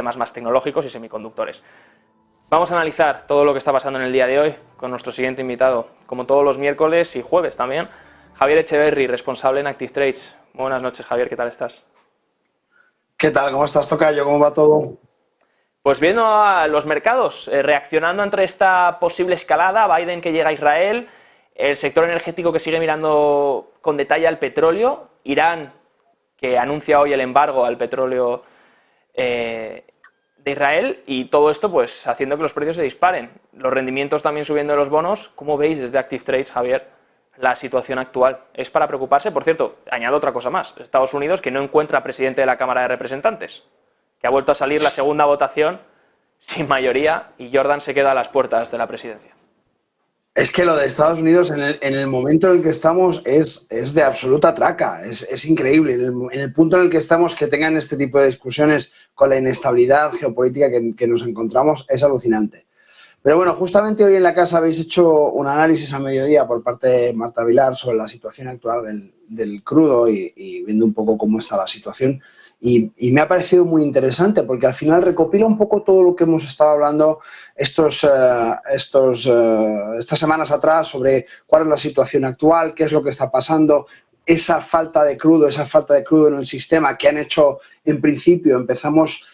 temas más tecnológicos y semiconductores. Vamos a analizar todo lo que está pasando en el día de hoy con nuestro siguiente invitado, como todos los miércoles y jueves también, Javier Echeverry, responsable en Active Trades. Buenas noches, Javier, ¿qué tal estás? ¿Qué tal? ¿Cómo estás, tocayo? ¿Cómo va todo? Pues viendo a los mercados, reaccionando ante esta posible escalada, Biden que llega a Israel, el sector energético que sigue mirando con detalle al petróleo, Irán que anuncia hoy el embargo al petróleo de Israel, y todo esto pues haciendo que los precios se disparen. Los rendimientos también subiendo de los bonos. ¿Cómo veis desde Active Trades, Javier, la situación actual? ¿Es para preocuparse? Por cierto, añado otra cosa más. Estados Unidos que no encuentra presidente de la Cámara de Representantes, que ha vuelto a salir la segunda votación sin mayoría y Jordan se queda a las puertas de la presidencia. Es que lo de Estados Unidos en el momento en el que estamos es de absoluta traca, es increíble. En el punto en el que estamos, que tengan este tipo de discusiones con la inestabilidad geopolítica que nos encontramos es alucinante. Pero bueno, justamente hoy en la casa habéis hecho un análisis a mediodía por parte de Marta Vilar sobre la situación actual del crudo y viendo un poco cómo está la situación. Y me ha parecido muy interesante porque al final recopila un poco todo lo que hemos estado hablando estas semanas atrás sobre cuál es la situación actual, qué es lo que está pasando, esa falta de crudo en el sistema que han hecho, en principio, empezamos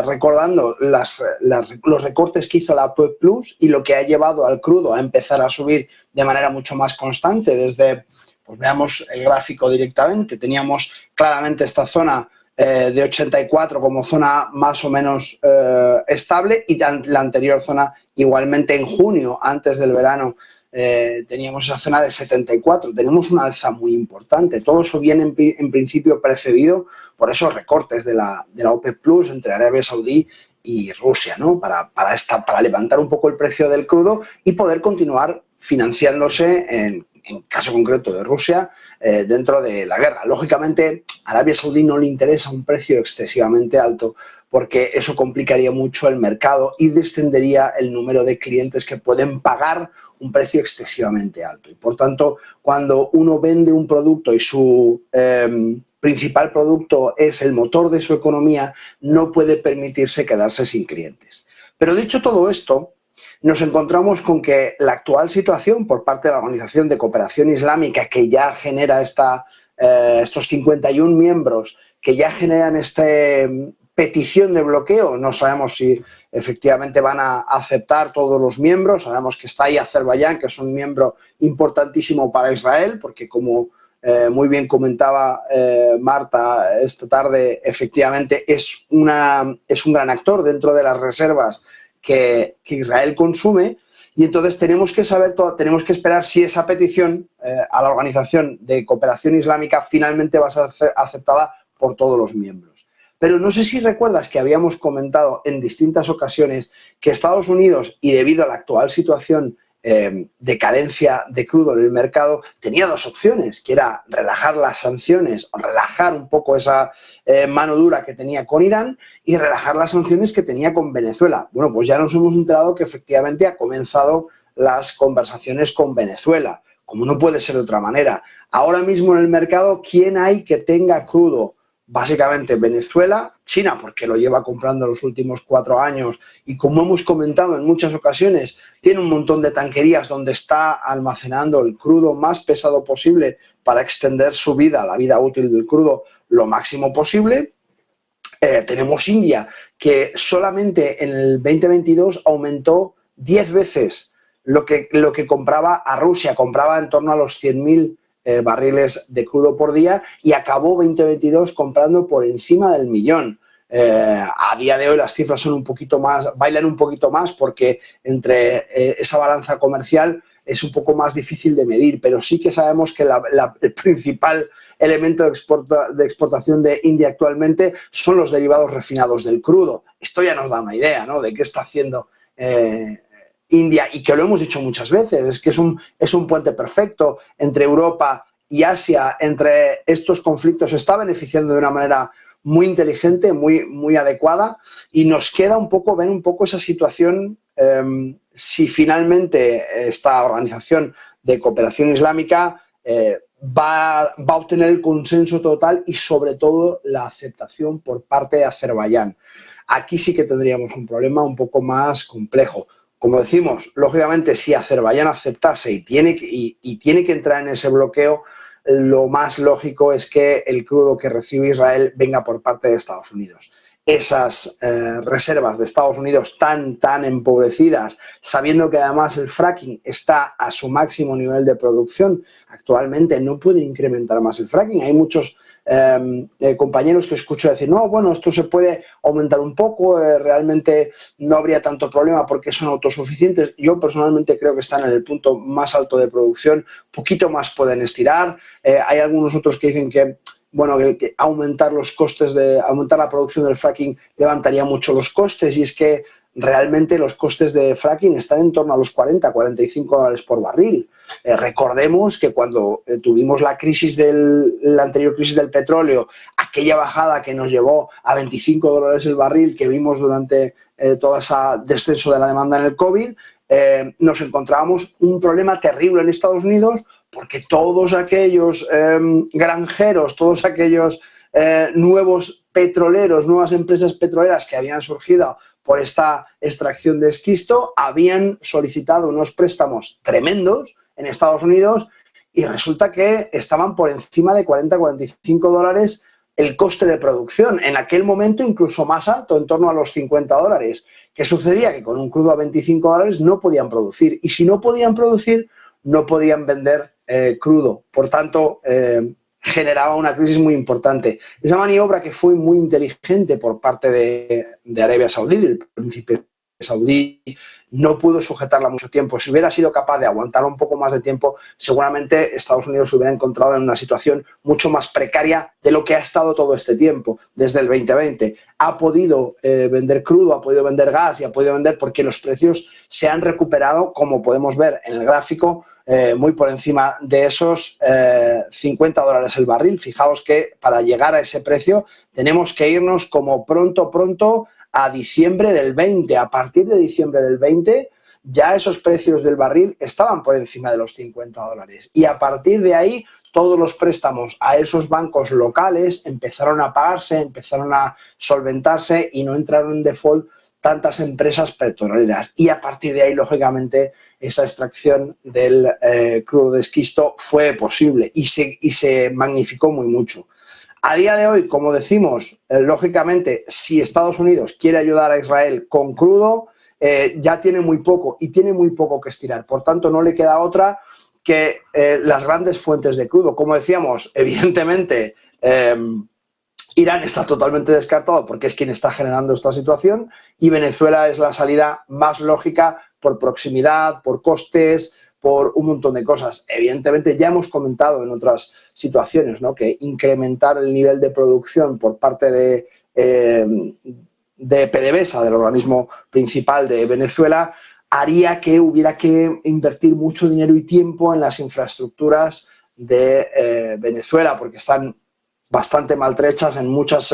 recordando los recortes que hizo la OPEP Plus y lo que ha llevado al crudo a empezar a subir de manera mucho más constante desde, pues veamos el gráfico directamente, teníamos claramente esta zona de 84 como zona más o menos estable y la anterior zona igualmente en junio, antes del verano, teníamos esa zona de 74. Tenemos una alza muy importante. Todo eso viene en principio precedido por esos recortes de la OPEP Plus entre Arabia Saudí y Rusia, ¿no? Para levantar un poco el precio del crudo y poder continuar financiándose en caso concreto de Rusia, dentro de la guerra. Lógicamente, a Arabia Saudí no le interesa un precio excesivamente alto porque eso complicaría mucho el mercado y descendería el número de clientes que pueden pagar un precio excesivamente alto. Y por tanto, cuando uno vende un producto y su principal producto es el motor de su economía, no puede permitirse quedarse sin clientes. Pero dicho todo esto, nos encontramos con que la actual situación por parte de la Organización de Cooperación Islámica, que ya genera estos 51 miembros, que ya generan esta petición de bloqueo, no sabemos si efectivamente van a aceptar todos los miembros, sabemos que está ahí Azerbaiyán, que es un miembro importantísimo para Israel, porque como muy bien comentaba Marta esta tarde, efectivamente es un gran actor dentro de las reservas que Israel consume, y entonces tenemos que esperar si esa petición a la Organización de Cooperación Islámica finalmente va a ser aceptada por todos los miembros. Pero no sé si recuerdas que habíamos comentado en distintas ocasiones que Estados Unidos, y debido a la actual situación de carencia de crudo en el mercado, tenía dos opciones, que era relajar las sanciones o relajar un poco esa mano dura que tenía con Irán y relajar las sanciones que tenía con Venezuela. Bueno, pues ya nos hemos enterado que efectivamente ha comenzado las conversaciones con Venezuela, como no puede ser de otra manera. Ahora mismo en el mercado, ¿quién hay que tenga crudo? Básicamente Venezuela, China, porque lo lleva comprando los últimos 4 años y, como hemos comentado en muchas ocasiones, tiene un montón de tanquerías donde está almacenando el crudo más pesado posible para extender su vida, la vida útil del crudo, lo máximo posible. Tenemos India, que solamente en el 2022 aumentó 10 veces lo que compraba a Rusia, compraba en torno a los 100.000 barriles de crudo por día y acabó 2022 comprando por encima del 1.000.000. A día de hoy las cifras son un poquito más, bailan un poquito más porque entre esa balanza comercial es un poco más difícil de medir, pero sí que sabemos que el principal elemento de exportación de India actualmente son los derivados refinados del crudo. Esto ya nos da una idea, ¿no?, de qué está haciendo India, y que lo hemos dicho muchas veces, es que es un puente perfecto entre Europa y Asia. Entre estos conflictos se está beneficiando de una manera muy inteligente, muy adecuada, y nos queda ver un poco esa situación, si finalmente esta Organización de Cooperación Islámica va a obtener el consenso total y sobre todo la aceptación por parte de Azerbaiyán. aquí sí que tendríamos un problema un poco más complejo. Como decimos, lógicamente, si Azerbaiyán aceptase y tiene que entrar en ese bloqueo, lo más lógico es que el crudo que recibe Israel venga por parte de Estados Unidos. Esas reservas de Estados Unidos tan empobrecidas, sabiendo que además el fracking está a su máximo nivel de producción, actualmente no puede incrementar más el fracking. Hay muchos compañeros que escucho decir, no, bueno, esto se puede aumentar un poco, realmente no habría tanto problema porque son autosuficientes. Yo personalmente creo que están en el punto más alto de producción, poquito más pueden estirar. Hay algunos otros que dicen que bueno, que aumentar los costes aumentar la producción del fracking levantaría mucho los costes, y es que realmente los costes de fracking están en torno a los 40, 45 dólares por barril. Recordemos que cuando tuvimos la anterior crisis del petróleo, aquella bajada que nos llevó a 25 dólares el barril que vimos durante todo ese descenso de la demanda en el COVID, nos encontrábamos un problema terrible en Estados Unidos, porque todos aquellos granjeros, todos aquellos nuevos petroleros, nuevas empresas petroleras que habían surgido por esta extracción de esquisto, habían solicitado unos préstamos tremendos en Estados Unidos y resulta que estaban por encima de 40-45 dólares el coste de producción. En aquel momento incluso más alto, en torno a los 50 dólares. ¿Qué sucedía? Que con un crudo a 25 dólares no podían producir. Y si no podían producir, no podían vender crudo. Por tanto, generaba una crisis muy importante. Esa maniobra, que fue muy inteligente por parte de Arabia Saudí, del príncipe saudí, no pudo sujetarla mucho tiempo. Si hubiera sido capaz de aguantarla un poco más de tiempo, seguramente Estados Unidos se hubiera encontrado en una situación mucho más precaria de lo que ha estado todo este tiempo, desde el 2020. Ha podido vender crudo, ha podido vender gas y ha podido vender porque los precios se han recuperado, como podemos ver en el gráfico, muy por encima de esos 50 dólares el barril. Fijaos que para llegar a ese precio tenemos que irnos como pronto a diciembre del 20. A partir de diciembre del 20 ya esos precios del barril estaban por encima de los 50 dólares. Y a partir de ahí todos los préstamos a esos bancos locales empezaron a pagarse, empezaron a solventarse y no entraron en default tantas empresas petroleras. Y a partir de ahí, lógicamente, esa extracción del crudo de esquisto fue posible y se magnificó mucho. A día de hoy, como decimos, lógicamente, si Estados Unidos quiere ayudar a Israel con crudo, ya tiene muy poco y tiene muy poco que estirar. Por tanto, no le queda otra que las grandes fuentes de crudo. Como decíamos, evidentemente, Irán está totalmente descartado porque es quien está generando esta situación, y Venezuela es la salida más lógica por proximidad, por costes, por un montón de cosas. Evidentemente, ya hemos comentado en otras situaciones, ¿no?, que incrementar el nivel de producción por parte de PDVSA, del organismo principal de Venezuela, haría que hubiera que invertir mucho dinero y tiempo en las infraestructuras de Venezuela, porque están bastante maltrechas en muchas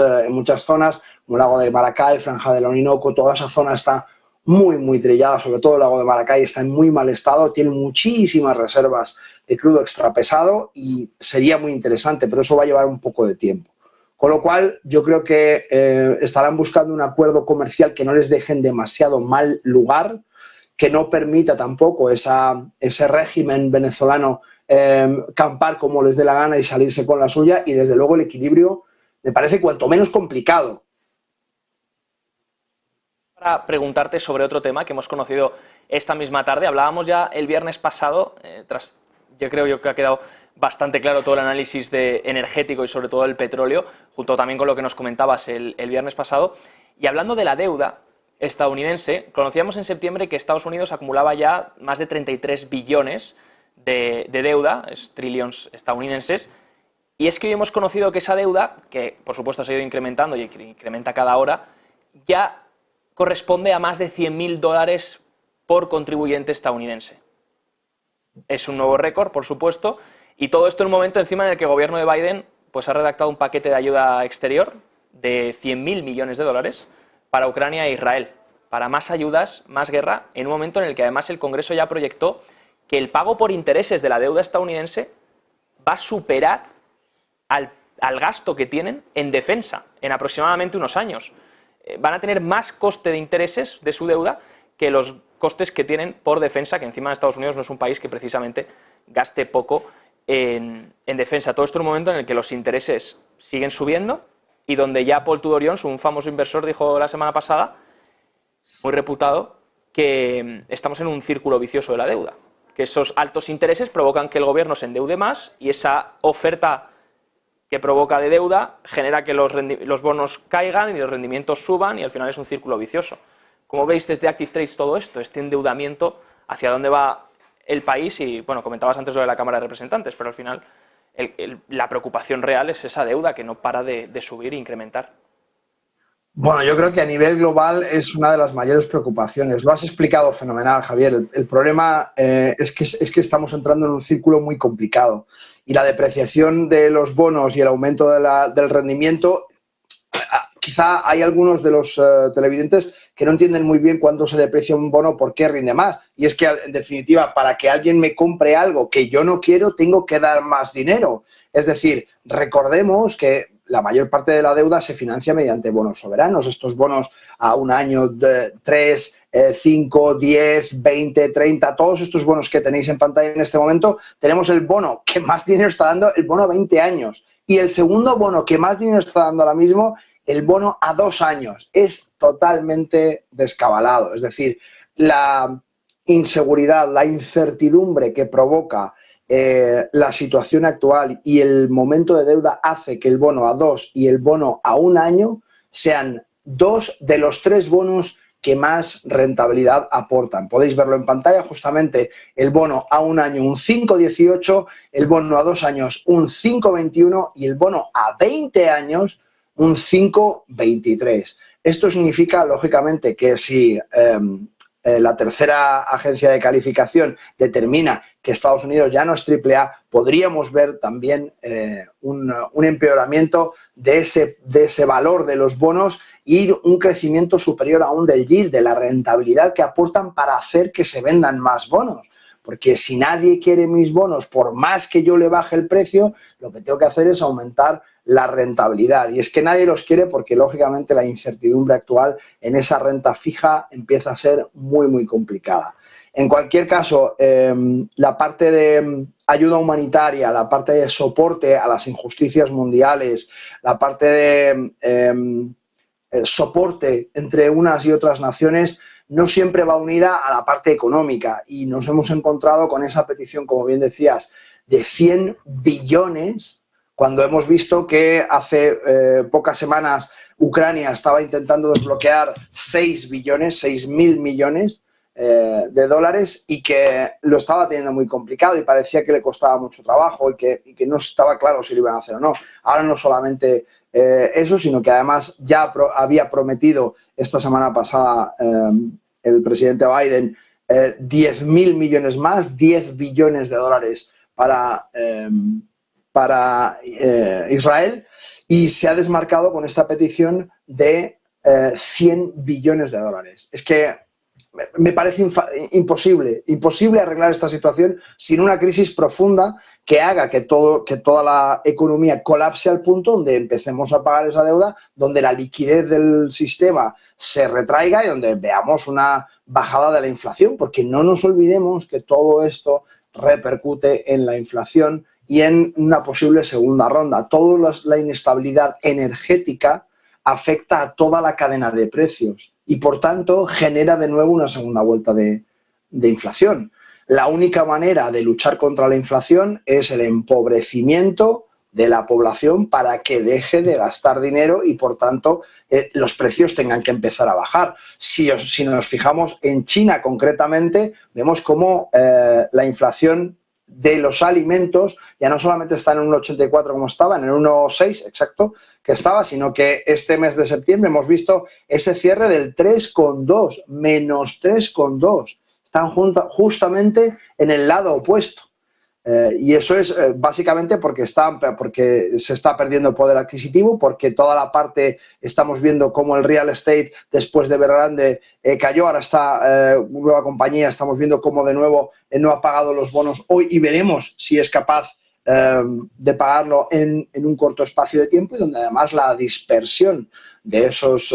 zonas, como el lago de Maracay, Franja del Orinoco. Toda esa zona está muy trillada, sobre todo el lago de Maracay está en muy mal estado, tiene muchísimas reservas de crudo extrapesado y sería muy interesante, pero eso va a llevar un poco de tiempo. Con lo cual, yo creo que estarán buscando un acuerdo comercial que no les deje en demasiado mal lugar, que no permita tampoco ese régimen venezolano campar como les dé la gana y salirse con la suya, y desde luego el equilibrio me parece cuanto menos complicado. Para preguntarte sobre otro tema que hemos conocido esta misma tarde, hablábamos ya el viernes pasado, yo creo que ha quedado bastante claro todo el análisis energético y sobre todo el petróleo, junto también con lo que nos comentabas el viernes pasado, y hablando de la deuda estadounidense, conocíamos en septiembre que Estados Unidos acumulaba ya más de 33 billones de deuda, trillions estadounidenses, y es que hoy hemos conocido que esa deuda, que por supuesto se ha ido incrementando y incrementa cada hora, ya corresponde a más de 100.000 dólares por contribuyente estadounidense. Es un nuevo récord, por supuesto, y todo esto en un momento encima en el que el gobierno de Biden pues, ha redactado un paquete de ayuda exterior de 100.000 millones de dólares para Ucrania e Israel, para más ayudas, más guerra, en un momento en el que además el Congreso ya proyectó que el pago por intereses de la deuda estadounidense va a superar al gasto que tienen en defensa en aproximadamente unos años. van a tener más coste de intereses de su deuda que los costes que tienen por defensa, que encima Estados Unidos no es un país que precisamente gaste poco en defensa. Todo esto en un momento en el que los intereses siguen subiendo y donde ya Paul Tudor Jones, un famoso inversor, dijo la semana pasada, muy reputado, que estamos en un círculo vicioso de la deuda, que esos altos intereses provocan que el gobierno se endeude más y esa oferta que provoca de deuda genera que los bonos caigan y los rendimientos suban y al final es un círculo vicioso. ¿Cómo veis desde Active Trades todo esto, este endeudamiento, hacia dónde va el país? Y bueno, comentabas antes lo de la Cámara de Representantes, pero al final la preocupación real es esa deuda que no para de subir e incrementar. Bueno, yo creo que a nivel global es una de las mayores preocupaciones. Lo has explicado fenomenal, Javier. El problema es que estamos entrando en un círculo muy complicado y la depreciación de los bonos y el aumento del rendimiento, quizá hay algunos de los televidentes que no entienden muy bien cuándo se deprecia un bono, por qué rinde más. Y es que, en definitiva, para que alguien me compre algo que yo no quiero, tengo que dar más dinero. Es decir, recordemos que la mayor parte de la deuda se financia mediante bonos soberanos. Estos bonos a un año, 3, 5, 10, 20, 30, todos estos bonos que tenéis en pantalla en este momento, tenemos el bono que más dinero está dando, el bono a 20 años. Y el segundo bono que más dinero está dando ahora mismo, el bono a 2 años. Es totalmente descabalado. Es decir, la inseguridad, la incertidumbre que provoca la situación actual y el momento de deuda hace que el bono a 2 y el bono a 1 año sean 2 de los 3 bonos que más rentabilidad aportan. Podéis verlo en pantalla, justamente el bono a 1 año un 5,18, el bono a 2 años un 5,21 y el bono a 20 años un 5,23. Esto significa, lógicamente, que si la tercera agencia de calificación determina que Estados Unidos ya no es AAA, podríamos ver también un empeoramiento de ese valor de los bonos y un crecimiento superior aún del yield, de la rentabilidad que aportan para hacer que se vendan más bonos. Porque si nadie quiere mis bonos, por más que yo le baje el precio, lo que tengo que hacer es aumentar la rentabilidad. Y es que nadie los quiere porque, lógicamente, la incertidumbre actual en esa renta fija empieza a ser muy, muy complicada. En cualquier caso, la parte de ayuda humanitaria, la parte de soporte a las injusticias mundiales, la parte de soporte entre unas y otras naciones, no siempre va unida a la parte económica y nos hemos encontrado con esa petición, como bien decías, de 100 billones, cuando hemos visto que hace pocas semanas Ucrania estaba intentando desbloquear 6 billones, 6.000 millones de dólares y que lo estaba teniendo muy complicado y parecía que le costaba mucho trabajo y que no estaba claro si lo iban a hacer o no. Ahora no solamente eso, sino que además ya había prometido esta semana pasada el presidente Biden 10.000 millones más, 10 billones de dólares para Israel, y se ha desmarcado con esta petición de 100 billones de dólares. Es que me parece imposible arreglar esta situación sin una crisis profunda que haga que toda la economía colapse al punto donde empecemos a pagar esa deuda, donde la liquidez del sistema se retraiga y donde veamos una bajada de la inflación, porque no nos olvidemos que todo esto repercute en la inflación y en una posible segunda ronda. Toda la inestabilidad energética afecta a toda la cadena de precios y, por tanto, genera de nuevo una segunda vuelta de inflación. La única manera de luchar contra la inflación es el empobrecimiento de la población para que deje de gastar dinero y, por tanto, los precios tengan que empezar a bajar. Si nos fijamos en China concretamente, vemos cómo la inflación de los alimentos ya no solamente está en un 1,84 como estaba, en el 1,6 exacto que estaba, sino que este mes de septiembre hemos visto ese cierre del 3,2, menos 3,2. Están justamente en el lado opuesto. Y eso es básicamente porque se está perdiendo poder adquisitivo, porque toda la parte, estamos viendo cómo el real estate después de Evergrande cayó, ahora está nueva compañía, estamos viendo cómo de nuevo no ha pagado los bonos hoy y veremos si es capaz de pagarlo en un corto espacio de tiempo y donde además la dispersión de esos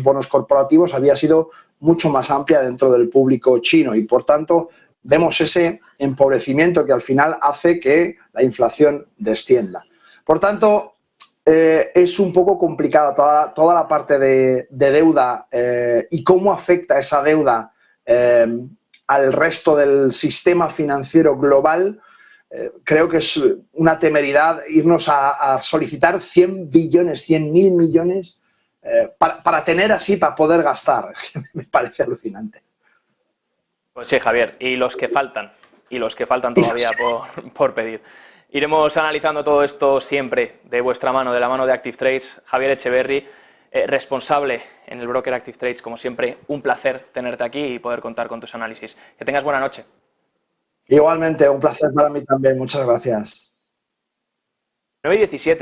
bonos corporativos había sido mucho más amplia dentro del público chino y, por tanto, vemos ese empobrecimiento que al final hace que la inflación descienda. Por tanto, es un poco complicada toda la parte de deuda y cómo afecta esa deuda al resto del sistema financiero global. Creo que es una temeridad irnos a solicitar 100 billones, 100.000 millones para tener así, para poder gastar. Me parece alucinante. Pues sí, Javier, y los que faltan todavía por pedir. Iremos analizando todo esto siempre de vuestra mano, de la mano de Active Trades. Javier Echeverri, responsable en el broker Active Trades, como siempre, un placer tenerte aquí y poder contar con tus análisis. Que tengas buena noche. Igualmente, un placer para mí también. Muchas gracias. 9:17.